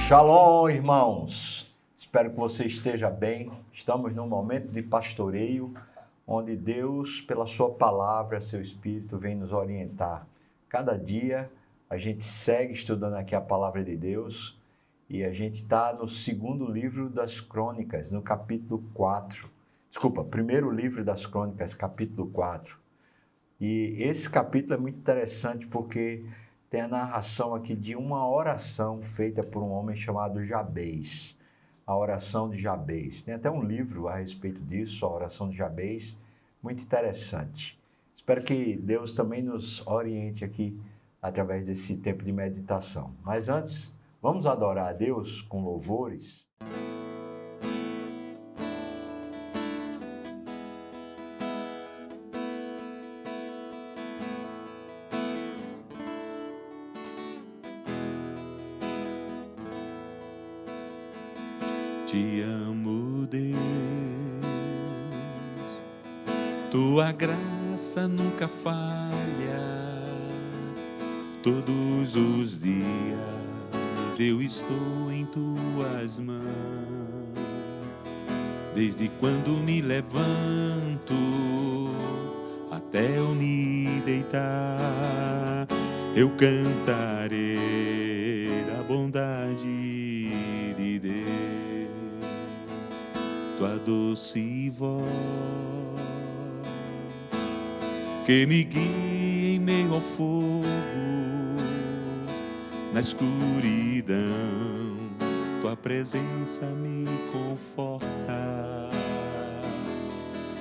Shalom, irmãos! Espero que você esteja bem. Estamos num momento de pastoreio, onde Deus, pela sua palavra, seu Espírito, vem nos orientar. Cada dia a gente segue estudando aqui a palavra de Deus e a gente está no segundo livro das Crônicas, no capítulo 4. Desculpa, primeiro livro das Crônicas, capítulo 4. E esse capítulo é muito interessante porque tem a narração aqui de uma oração feita por um homem chamado Jabez, a oração de Jabez. Tem até um livro a respeito disso, a oração de Jabez, muito interessante. Espero que Deus também nos oriente aqui através desse tempo de meditação. Mas antes, vamos adorar a Deus com louvores. Te amo, Deus, tua graça nunca falha, todos os dias eu estou em tuas mãos, desde quando me levanto até eu me deitar, eu cantarei da bondade de Deus. Tua doce voz que me guia em meio ao fogo, na escuridão, tua presença me conforta.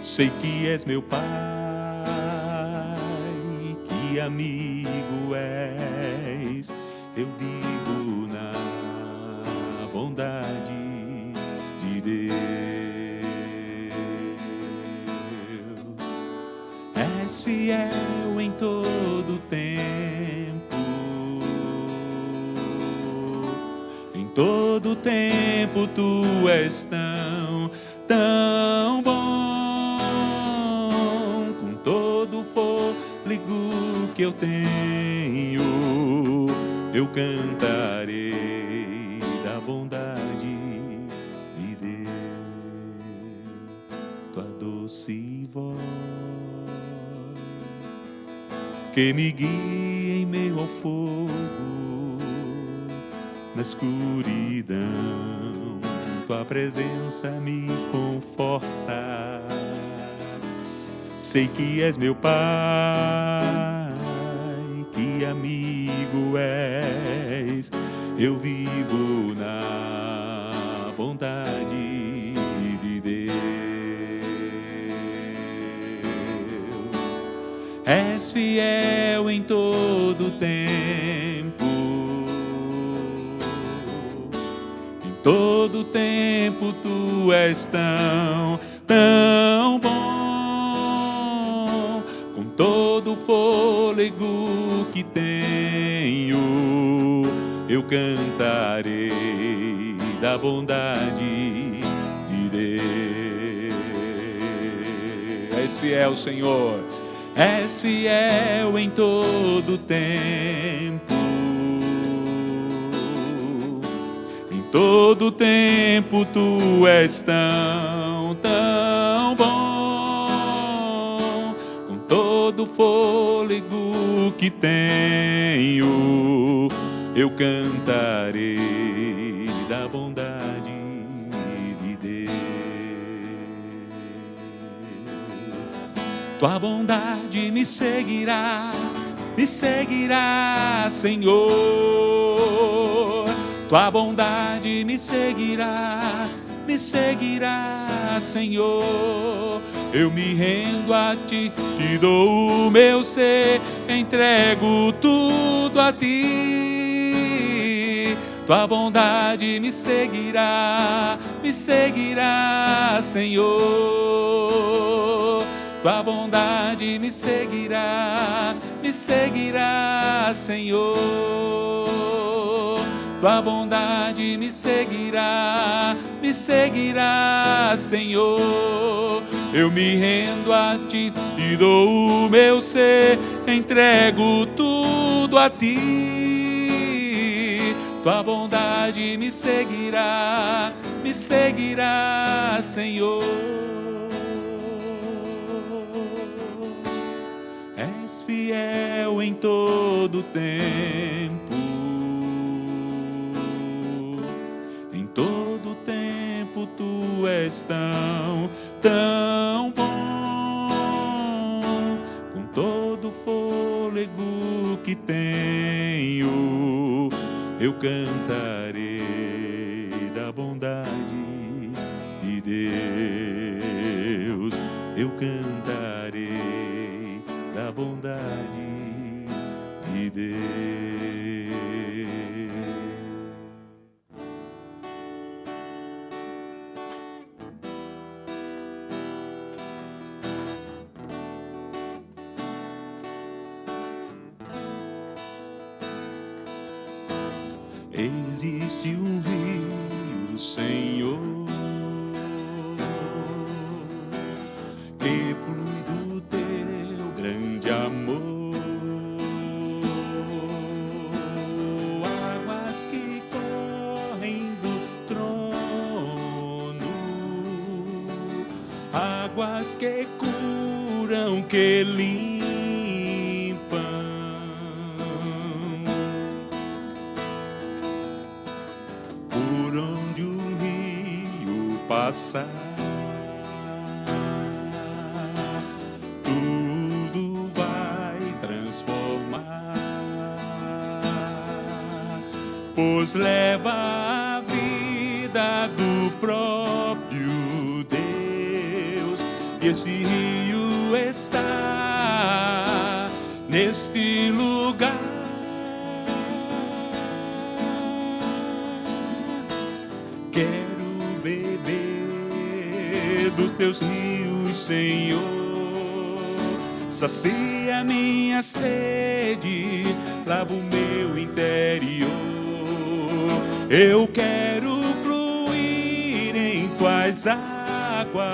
Sei que és meu Pai, que amigo és, eu vivo na bondade de Deus. És fiel em todo tempo, em todo tempo tu és tão bom, com todo o fôlego que eu tenho, eu cantarei da bondade de Deus. Tua doce voz que me guia em meio ao fogo, na escuridão, tua presença me conforta. Sei que és meu Pai, que amigo és, eu vivo na bondade de Deus. És fiel em todo tempo, em todo tempo tu és tão bom, com todo o fôlego que tenho, eu cantarei da bondade de Deus. És fiel, Senhor. És fiel em todo tempo, em todo tempo tu és tão bom, com todo o fôlego que tenho, eu cantarei da bondade de Deus. Tua bondade me seguirá, Senhor. Tua bondade me seguirá, Senhor. Eu me rendo a ti, te dou o meu ser, entrego tudo a ti. Tua bondade me seguirá, Senhor. Tua bondade me seguirá, Senhor. Tua bondade me seguirá, Senhor. Eu me rendo a ti, te dou o meu ser, entrego tudo rendo a ti, tua bondade me seguirá, Senhor. És fiel em todo tempo, em todo tempo tu és tão bom. Com todo o fôlego que tenho, eu cantarei da bondade de Deus. Eu cantarei da bondade de Deus. Existe um rio, Senhor, que flui do teu grande amor, águas que correm do trono, águas que curam, que limpam. Por onde o rio passar, tudo vai transformar, pois leva a vida do próprio Deus. E esse rio está neste lugar. Quero beber dos teus rios, Senhor. Sacia minha sede, lava o meu interior. Eu quero fluir em tuas águas.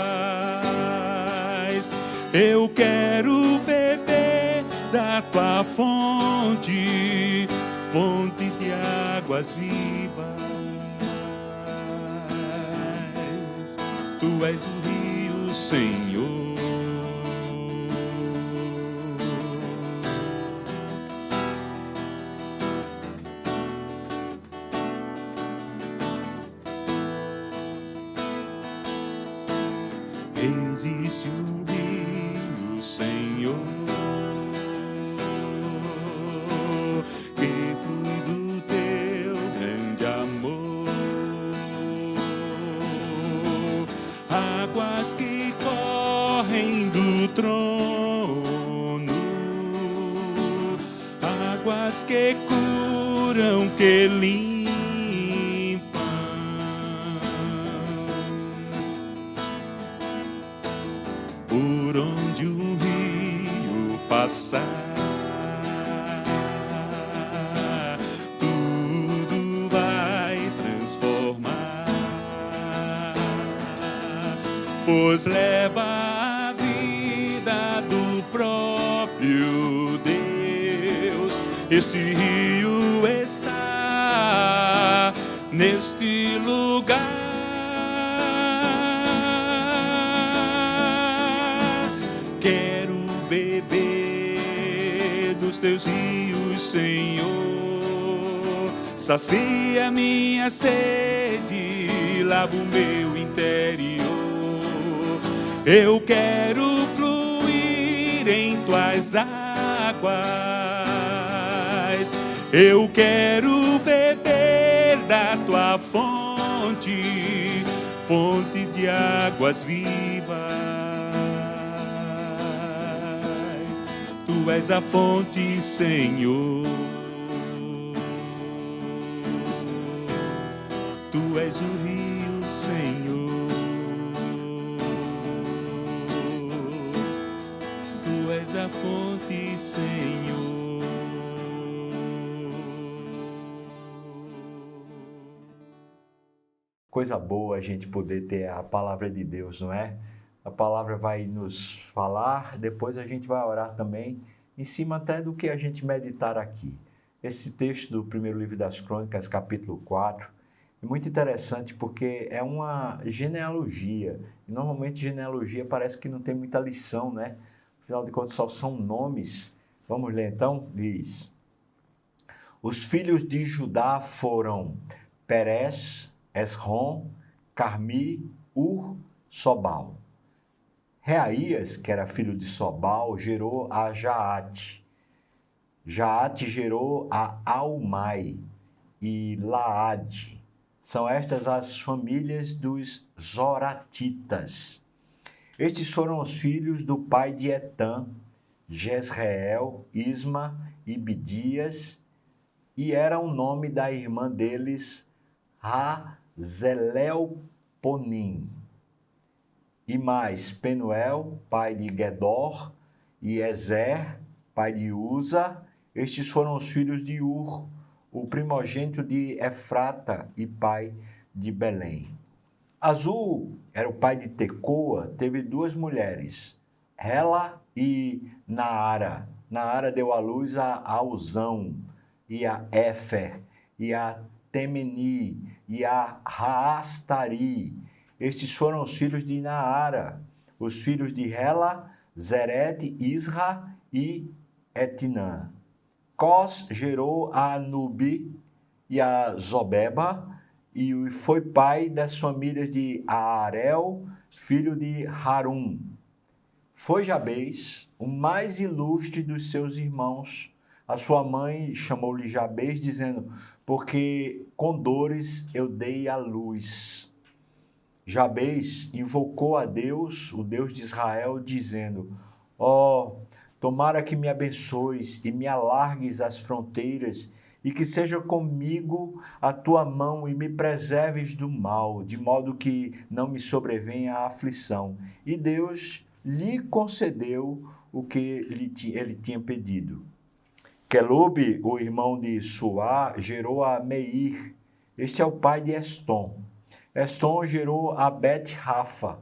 Eu quero beber da tua fonte, fonte de águas vivas. Tu és o rio, Senhor. Existe um rio, Senhor, que flui do teu grande amor, águas que correm do trono, águas que curam, que limpam. Por onde o rio passar, tudo vai transformar, pois leva a vida do próprio Deus. Este rio está neste lugar. Quero beber dos teus rios, Senhor. Sacia minha sede, lava o meu interior. Eu quero fluir em tuas águas. Eu quero beber da tua fonte, fonte de águas vivas. Tu és a fonte, Senhor. Tu és o rio, Senhor. Tu és a fonte, Senhor. Coisa boa a gente poder ter a palavra de Deus, não é? A palavra vai nos falar, depois a gente vai orar também, em cima até do que a gente meditar aqui. esse texto do primeiro livro das Crônicas, capítulo 4, é muito interessante porque é uma genealogia. E normalmente genealogia parece que não tem muita lição, né? Afinal de contas, só são nomes. Vamos ler então? Diz: os filhos de Judá foram Perez, Esrom, Carmi, Ur, Sobal. Reaías, que era filho de Sobal, gerou a Jaate. Jaate gerou a Aumai e Laade. São estas as famílias dos Zoratitas. Estes foram os filhos do pai de Etã, Jezreel, Isma e Bidias, e era o nome da irmã deles, Hazelelponim. E mais Penuel, pai de Gedor, e Ezer, pai de Uza. Estes foram os filhos de Ur, o primogênito de Efrata e pai de Belém. Azul era o pai de Tecoa, teve duas mulheres, Hela e Naara. Naara deu à luz a Auzão, e a Éfer, e a Temeni, e a Raastari. Estes foram os filhos de Naara. Os filhos de Hela, Zerete, Isra e Etinã. Cós gerou a Anubi e a Zobeba, e foi pai das famílias de Aarel, filho de Harum. Foi Jabez, o mais ilustre dos seus irmãos. A sua mãe chamou-lhe Jabez, dizendo, porque com dores eu dei à luz. Jabez invocou a Deus, o Deus de Israel, dizendo, tomara que me abençoes e me alargues as fronteiras, e que seja comigo a tua mão e me preserves do mal, de modo que não me sobrevenha a aflição. E Deus lhe concedeu o que ele tinha pedido. Quelube, o irmão de Suá, gerou a Meir. Este é o pai de Estom. Estom gerou a Bet-Rafa,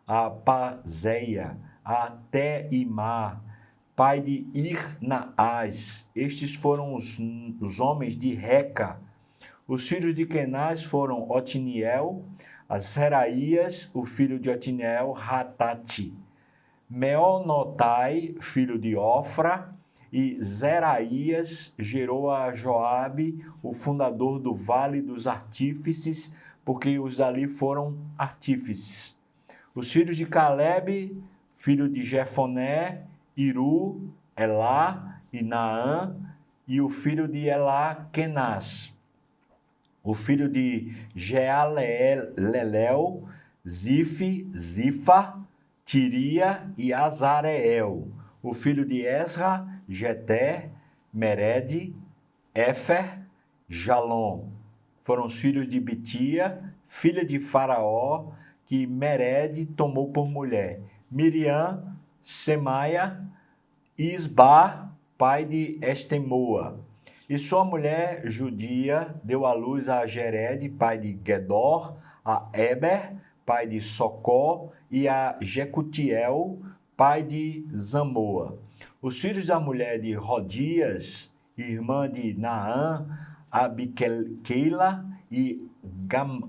a Pazeia, a Teimá, pai de Ir-Naás. Estes foram os homens de Reca. Os filhos de Kenaz foram Otiniel, a Seraías, o filho de Otiniel, Ratati. Meonotai, filho de Ofra, e Zeraías gerou a Joabe, o fundador do Vale dos Artífices, porque os dali foram artífices. Os filhos de Calebe, filho de Jefoné, Iru, Elá e Naã, e o filho de Elá, Kenaz. O filho de Jealelel, Zifa, Tiria e Azareel. O filho de Ezra, Jeter, Mered, Éfer, Jalom. Foram os filhos de Bitia, filha de Faraó, que Mered tomou por mulher. Miriam, Semaia, Isba, pai de Estemoa. E sua mulher judia deu à luz a Jered, pai de Gedor, a Eber, pai de Socó, e a Jecutiel, pai de Zamoa. Os filhos da mulher de Rodias, irmã de Naã, Abiqueila e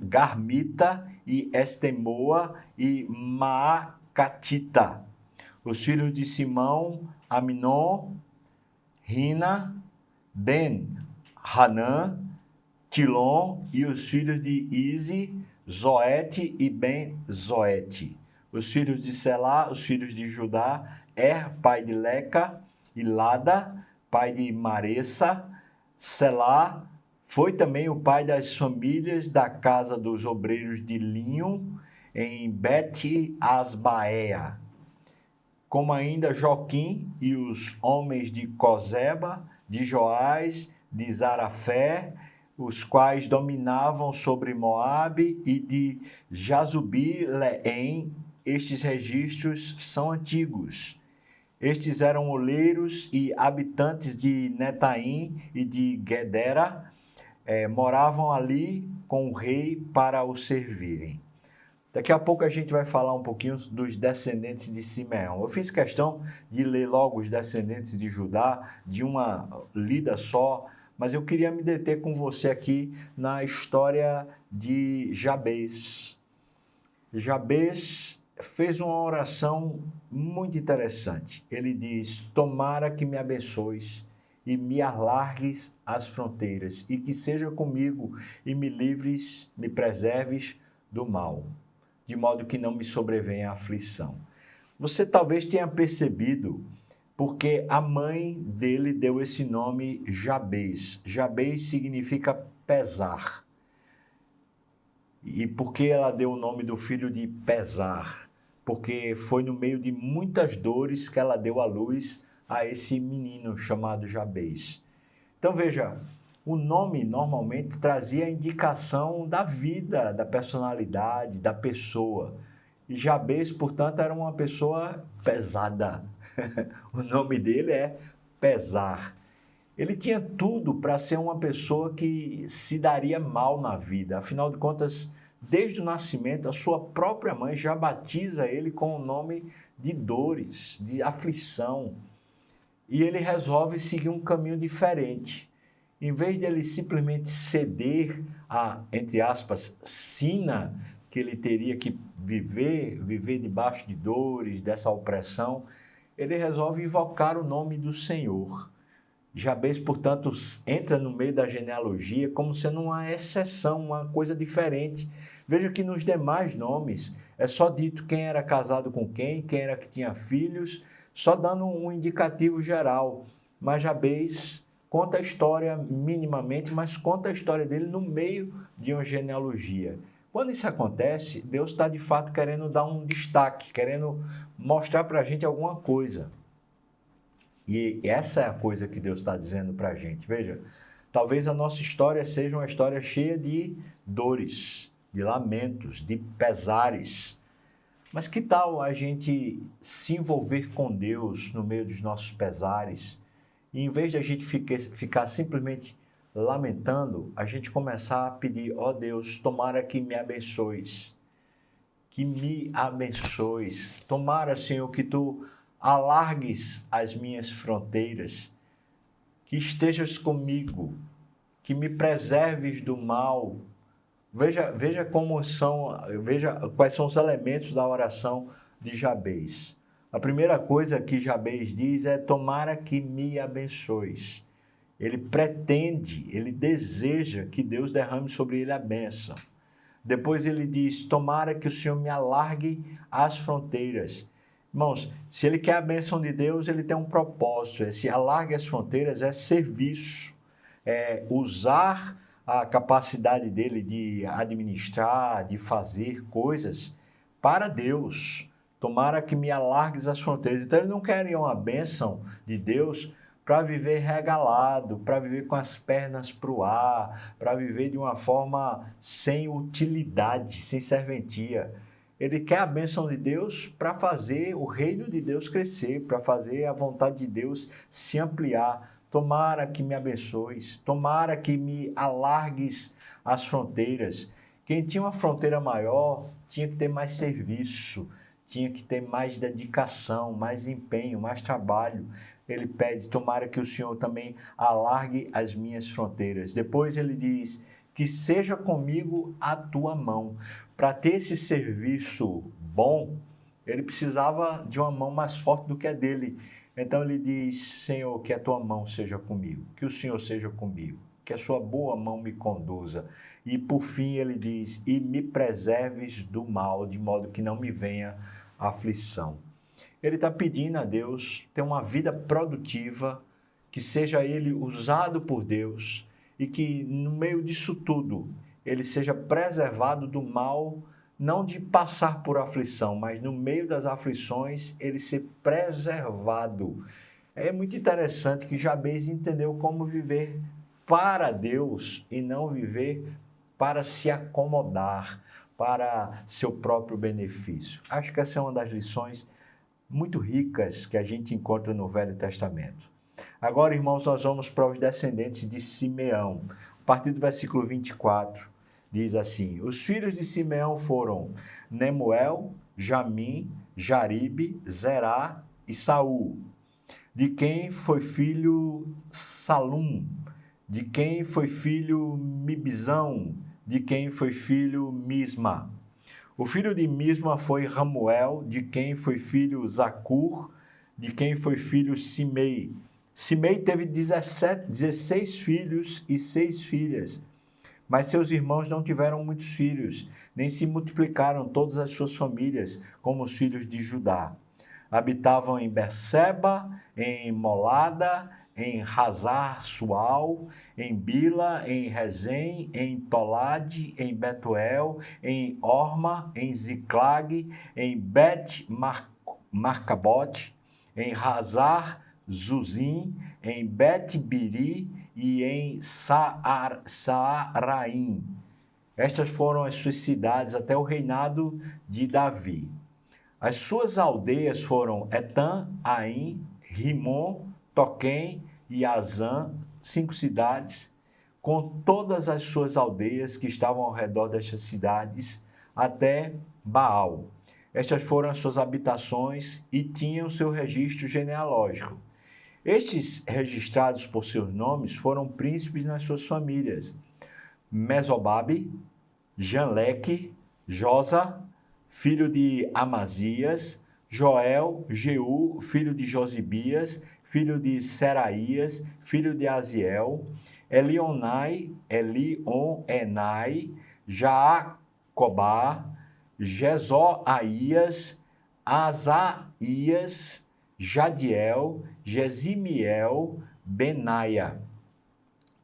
Garmita e Estemoa e Maacatita. Os filhos de Simão, Aminon, Rina, Ben-Hanã, Tilon, e os filhos de Ize, Zoete e Ben-Zoete. Os filhos de Selá, os filhos de Judá, pai de Leca, e Lada, pai de Maressa. Selá foi também o pai das famílias da casa dos obreiros de linho em Bet-Asbaea, como ainda Joquim e os homens de Cozeba, de Joás, de Zarafé, os quais dominavam sobre Moabe, e de Jazubi-Leém. Estes registros são antigos. Estes eram oleiros e habitantes de Netaim e de Gedera, moravam ali com o rei para o servirem. Daqui a pouco a gente vai falar um pouquinho dos descendentes de Simeão. Eu fiz questão de ler logo os descendentes de Judá, de uma lida só, mas eu queria me deter com você aqui na história de Jabez. Jabez fez uma oração muito interessante. Ele diz: tomara que me abençoes e me alargues as fronteiras, e que seja comigo e me livres, me preserves do mal, de modo que não me sobrevenha a aflição. Você talvez tenha percebido porque a mãe dele deu esse nome Jabez. Jabez significa pesar. E por que ela deu o nome do filho de pesar? Porque foi no meio de muitas dores que ela deu à luz a esse menino chamado Jabez. Então veja, o nome normalmente trazia a indicação da vida, da personalidade, da pessoa. E Jabez, portanto, era uma pessoa pesada. O nome dele é pesar. Ele tinha tudo para ser uma pessoa que se daria mal na vida. Afinal de contas, desde o nascimento, a sua própria mãe já batiza ele com o nome de dores, de aflição. E ele resolve seguir um caminho diferente. Em vez de ele simplesmente ceder a, entre aspas, sina que ele teria que viver debaixo de dores, dessa opressão, ele resolve invocar o nome do Senhor. Jabez, portanto, entra no meio da genealogia como sendo uma exceção, uma coisa diferente. Veja que nos demais nomes é só dito quem era casado com quem era que tinha filhos, só dando um indicativo geral. Mas Jabez conta a história minimamente, mas conta a história dele no meio de uma genealogia. Quando isso acontece, Deus está de fato querendo dar um destaque, querendo mostrar para a gente alguma coisa. E essa é a coisa que Deus está dizendo para a gente. Veja, talvez a nossa história seja uma história cheia de dores, de lamentos, de pesares. Mas que tal a gente se envolver com Deus no meio dos nossos pesares? E em vez de a gente ficar simplesmente lamentando, a gente começar a pedir: ó Deus, tomara que me abençoes. Que me abençoes. Tomara, Senhor, que Tu alargues as minhas fronteiras, que estejas comigo, que me preserves do mal. Veja quais são os elementos da oração de Jabez. A primeira coisa que Jabez diz é: tomara que me abençoes. Ele pretende, ele deseja que Deus derrame sobre ele a bênção. Depois ele diz: tomara que o Senhor me alargue as fronteiras. Irmãos, se ele quer a bênção de Deus, ele tem um propósito. Esse alargue as fronteiras é serviço, é usar a capacidade dele de administrar, de fazer coisas para Deus. Tomara que me alargues as fronteiras. Então ele não quer uma bênção de Deus para viver regalado, para viver com as pernas para o ar, para viver de uma forma sem utilidade, sem serventia. Ele quer a bênção de Deus para fazer o reino de Deus crescer, para fazer a vontade de Deus se ampliar. Tomara que me abençoes, tomara que me alargues as fronteiras. Quem tinha uma fronteira maior tinha que ter mais serviço, tinha que ter mais dedicação, mais empenho, mais trabalho. Ele pede: tomara que o Senhor também alargue as minhas fronteiras. Depois ele diz: que seja comigo a tua mão. Para ter esse serviço bom, ele precisava de uma mão mais forte do que a dele. Então ele diz: Senhor, que a tua mão seja comigo, que o Senhor seja comigo, que a sua boa mão me conduza. E por fim ele diz: e me preserves do mal, de modo que não me venha aflição. Ele está pedindo a Deus ter uma vida produtiva, que seja ele usado por Deus e que no meio disso tudo ele seja preservado do mal, não de passar por aflição, mas no meio das aflições ele ser preservado. É muito interessante que Jabez entendeu como viver para Deus e não viver para se acomodar, para seu próprio benefício. Acho que essa é uma das lições muito ricas que a gente encontra no Velho Testamento. Agora, irmãos, nós vamos para os descendentes de Simeão. A partir do versículo 24, diz assim: os filhos de Simeão foram Nemuel, Jamim, Jaribe, Zerá e Saul, de quem foi filho Salum, De quem foi filho Mibzão? De quem foi filho Misma? O filho de Misma foi Ramuel, de quem foi filho Zacur, de quem foi filho Simei. Simei teve 16 filhos e 6 filhas, mas seus irmãos não tiveram muitos filhos, nem se multiplicaram todas as suas famílias, como os filhos de Judá. Habitavam em Berseba, em Molada, em Hazar-Sual, em Bila, em Rezem, em Tolade, em Betuel, em Orma, em Ziclag, em Bet-Marcabote, em Hazar-Zuzim, em Bet-Biri e em Saaraim. Estas foram as suas cidades até o reinado de Davi. As suas aldeias foram Etam, Aim, Rimon, Toquém e Azã, 5 cidades, com todas as suas aldeias que estavam ao redor destas cidades, até Baal. Estas foram as suas habitações e tinham seu registro genealógico. Estes registrados por seus nomes foram príncipes nas suas famílias: Mesobabe, Janleque, Josa, filho de Amazias, Joel, Jeú, filho de Josibias, filho de Seraías, filho de Aziel, Elionai, Jaacobá, Jezoaías, Asaías, Jadiel, Jezimiel, Benaia,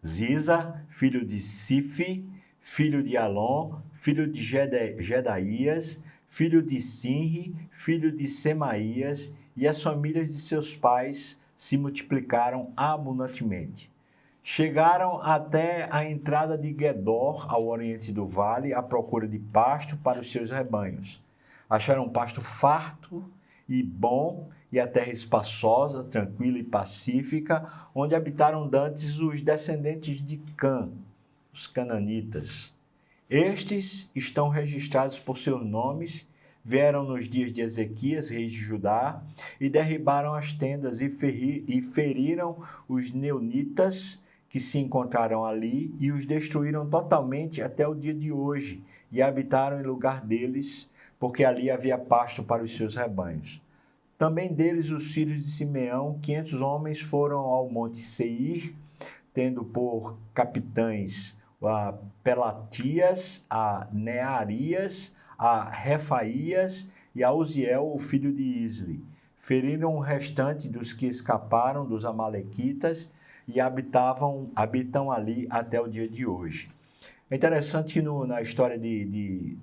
Ziza, filho de Sifi, filho de Alon, filho de Jedaías, filho de Sinri, filho de Semaías, e as famílias de seus pais se multiplicaram abundantemente. Chegaram até a entrada de Gedor, ao oriente do vale, à procura de pasto para os seus rebanhos. Acharam pasto farto e bom, e a terra espaçosa, tranquila e pacífica, onde habitaram dantes os descendentes de Cã, os cananitas. Estes estão registrados por seus nomes. Vieram nos dias de Ezequias, rei de Judá, e derribaram as tendas e feriram os neonitas que se encontraram ali e os destruíram totalmente até o dia de hoje, e habitaram em lugar deles, porque ali havia pasto para os seus rebanhos. Também deles os filhos de Simeão, 500 homens, foram ao monte Seir, tendo por capitães a Pelatias, a Nearias, a Refaías e a Uziel, o filho de Isli. Feriram o restante dos que escaparam dos amalequitas e habitam ali até o dia de hoje. É interessante que na história de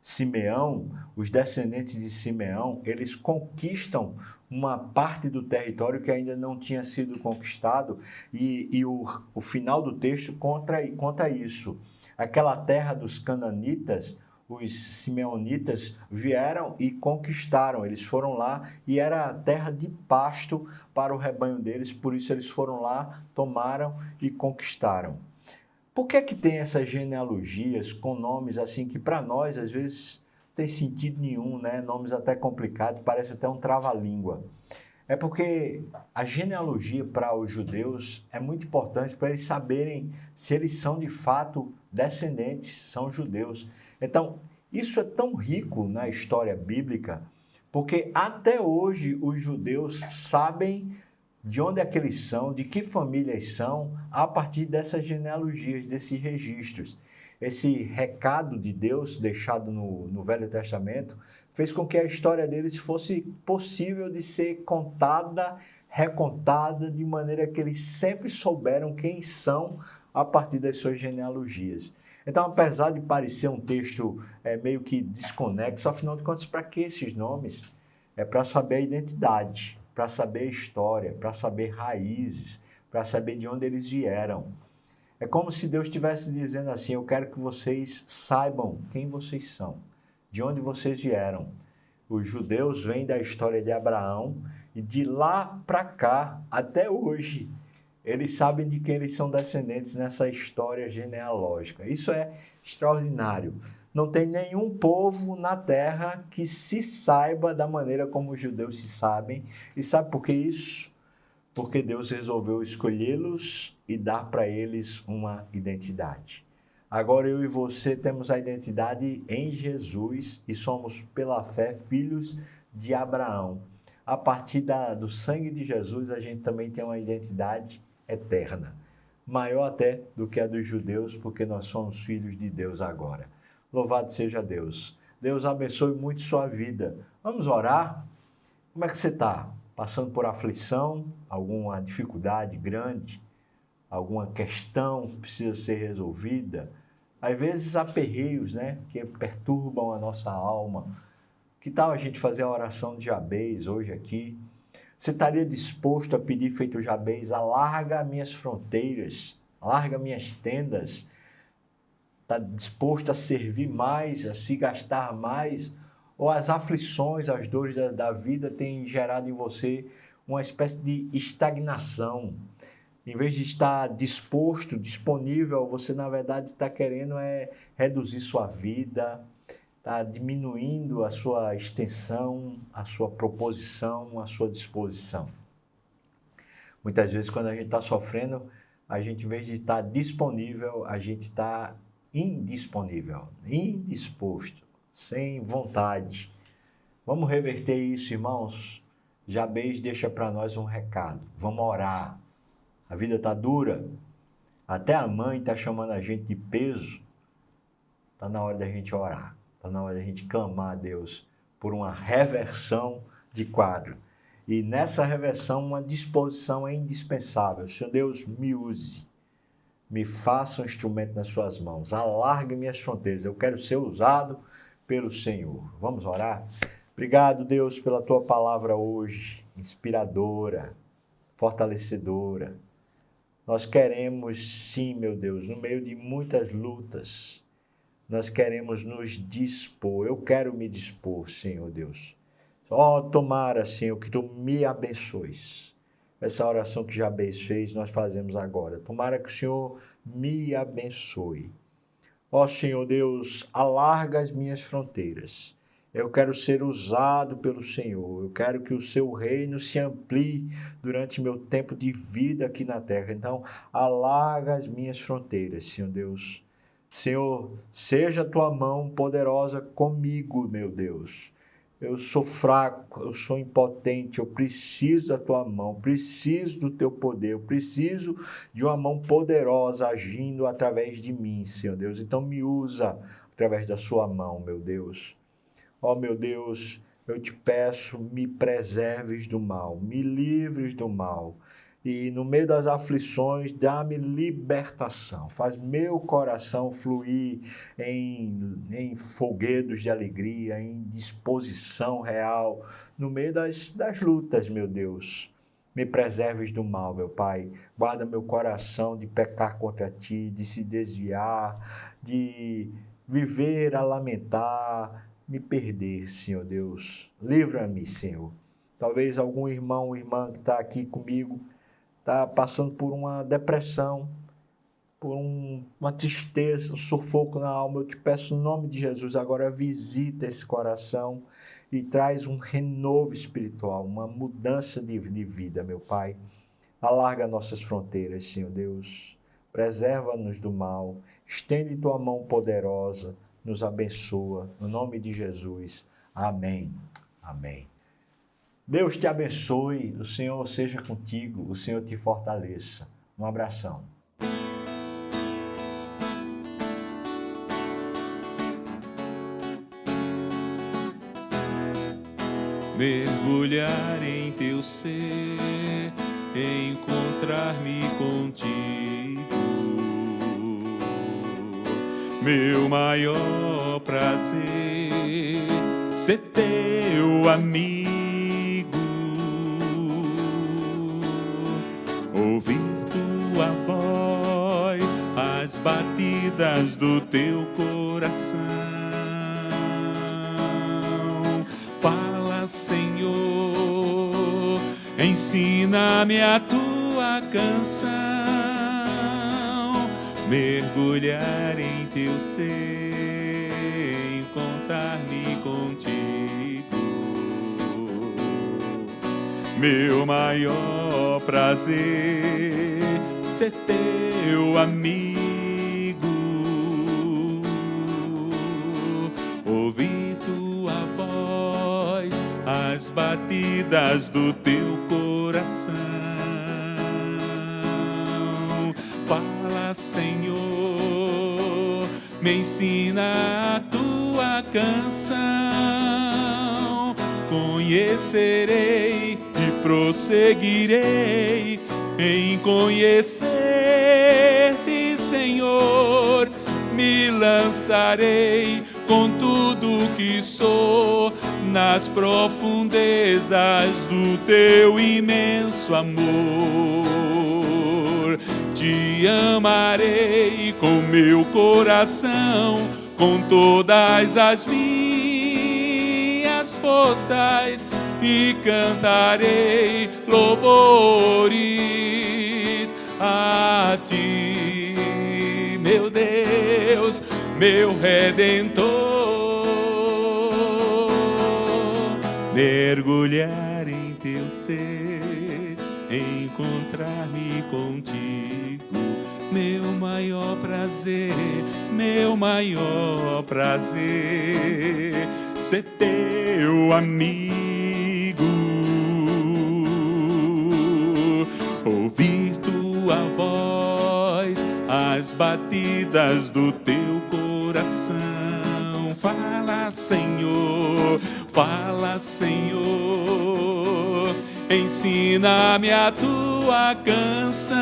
Simeão, os descendentes de Simeão, eles conquistam uma parte do território que ainda não tinha sido conquistado, e o final do texto conta isso. Aquela terra dos cananitas, os simeonitas vieram e conquistaram, eles foram lá e era terra de pasto para o rebanho deles, por isso eles foram lá, tomaram e conquistaram. Por que tem essas genealogias com nomes assim que para nós às vezes não tem sentido nenhum, né? Nomes até complicados, parece até um trava-língua. É porque a genealogia para os judeus é muito importante para eles saberem se eles são de fato descendentes, são judeus. Então, isso é tão rico na história bíblica, porque até hoje os judeus sabem de onde é que eles são, de que famílias são, a partir dessas genealogias, desses registros. Esse recado de Deus deixado no Velho Testamento fez com que a história deles fosse possível de ser contada, recontada, de maneira que eles sempre souberam quem são a partir das suas genealogias. Então, apesar de parecer um texto meio que desconexo, afinal de contas, para que esses nomes? É para saber a identidade, para saber a história, para saber raízes, para saber de onde eles vieram. É como se Deus estivesse dizendo assim: eu quero que vocês saibam quem vocês são, de onde vocês vieram. Os judeus vêm da história de Abraão e de lá para cá, até hoje, eles sabem de quem eles são descendentes nessa história genealógica. Isso é extraordinário. Não tem nenhum povo na terra que se saiba da maneira como os judeus se sabem. E sabe por que isso? porque Deus resolveu escolhê-los e dar para eles uma identidade. Agora eu e você temos a identidade em Jesus e somos, pela fé, filhos de Abraão. A partir do sangue de Jesus, a gente também tem uma identidade eterna, maior até do que a dos judeus, porque nós somos filhos de Deus agora. Louvado seja Deus. Deus abençoe muito sua vida. Vamos orar? Como é que você está? Passando por aflição, alguma dificuldade grande, alguma questão que precisa ser resolvida? Às vezes aperreios, que perturbam a nossa alma. Que tal a gente fazer a oração de Jabez hoje aqui? Você estaria disposto a pedir feito Jabez, alarga minhas fronteiras, alarga minhas tendas? Está disposto a servir mais, a se gastar mais? Ou as aflições, as dores da vida têm gerado em você uma espécie de estagnação? Em vez de estar disposto, disponível, você na verdade está querendo reduzir sua vida, está diminuindo a sua extensão, a sua proposição, a sua disposição. Muitas vezes quando a gente está sofrendo, a gente em vez de estar disponível, a gente está indisponível, indisposto, sem vontade. Vamos reverter isso, irmãos. Jabez deixa para nós um recado. Vamos orar. A vida está dura. Até a mãe está chamando a gente de peso. Está na hora da gente orar. Está na hora da gente clamar a Deus por uma reversão de quadro. E nessa reversão, uma disposição é indispensável. Senhor Deus, me use. Me faça um instrumento nas suas mãos. Alargue minhas fronteiras. Eu quero ser usado pelo Senhor. Vamos orar? Obrigado, Deus, pela tua palavra hoje, inspiradora, fortalecedora. Nós queremos, sim, meu Deus, no meio de muitas lutas, nós queremos nos dispor. Eu quero me dispor, Senhor Deus. Tomara, Senhor, que tu me abençoes. Essa oração que Jabez fez, nós fazemos agora. Tomara que o Senhor me abençoe. Senhor Deus, alarga as minhas fronteiras. Eu quero ser usado pelo Senhor. Eu quero que o seu reino se amplie durante meu tempo de vida aqui na terra. Então, alarga as minhas fronteiras, Senhor Deus. Senhor, seja a tua mão poderosa comigo, meu Deus. Eu sou fraco, eu sou impotente, eu preciso da tua mão, preciso do teu poder, eu preciso de uma mão poderosa agindo através de mim, Senhor Deus. Então, me usa através da sua mão, meu Deus. Meu Deus, eu te peço, me preserves do mal, me livres do mal. E no meio das aflições, dá-me libertação. Faz meu coração fluir em folguedos de alegria, em disposição real. No meio das lutas, meu Deus. Me preserves do mal, meu Pai. Guarda meu coração de pecar contra ti, de se desviar, de viver a lamentar, me perder, Senhor Deus. Livra-me, Senhor. Talvez algum irmão ou irmã que está aqui comigo está passando por uma depressão, por uma tristeza, um sufoco na alma. Eu te peço, no nome de Jesus, agora visita esse coração e traz um renovo espiritual, uma mudança de vida, meu Pai. Alarga nossas fronteiras, Senhor Deus. Preserva-nos do mal. Estende tua mão poderosa. Nos abençoa. No nome de Jesus. Amém. Amém. Deus te abençoe. O Senhor seja contigo. O Senhor te fortaleça. Um abração. Mergulhar em teu ser, encontrar-me contigo. Meu maior prazer, ser teu amigo. Ouvir tua voz, as batidas do teu coração. Fala, Senhor, ensina-me a tua canção. Mergulhar em teu ser, encontrar-me contigo. Meu maior prazer ser teu amigo, ouvir tua voz, as batidas do teu coração. Fala, Senhor, me ensina a tua canção. Conhecerei e prosseguirei em conhecer-te, Senhor. Me lançarei com tudo que sou nas profundezas do teu imenso amor. Te amarei com meu coração, com todas as minhas forças, e cantarei louvores a ti, meu Deus, meu Redentor. Mergulhar em teu ser, encontrar-me contigo, meu maior prazer, meu maior prazer, ser teu amigo, ouvir tua voz, as batidas do teu coração. Fala, Senhor, fala, Senhor, ensina-me a tua canção.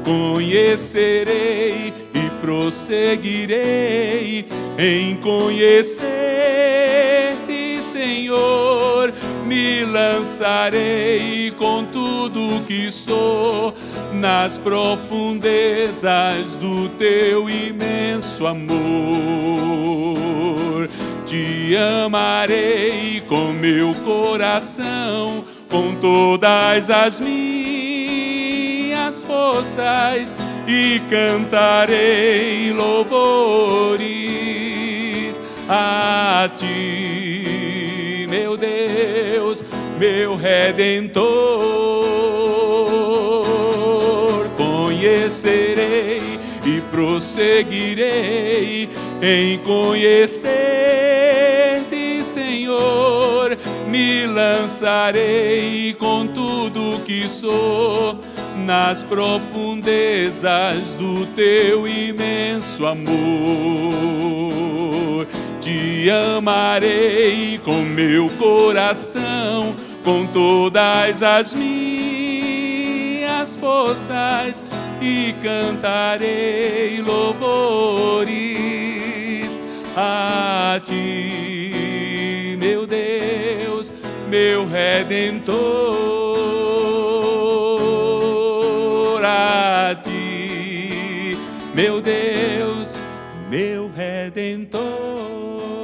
Conhecerei e prosseguirei em conhecer-te, Senhor. Me lançarei com tudo que sou nas profundezas do teu imenso amor. Te amarei com meu coração, com todas as minhas forças, e cantarei louvores a ti, meu Deus, meu Redentor. Conhecerei e prosseguirei em conhecer-te, Senhor. Me lançarei com tudo que sou nas profundezas do teu imenso amor. Te amarei com meu coração, com todas as minhas forças, e cantarei louvores a ti, meu Deus, meu Redentor, a ti, meu Deus, meu Redentor.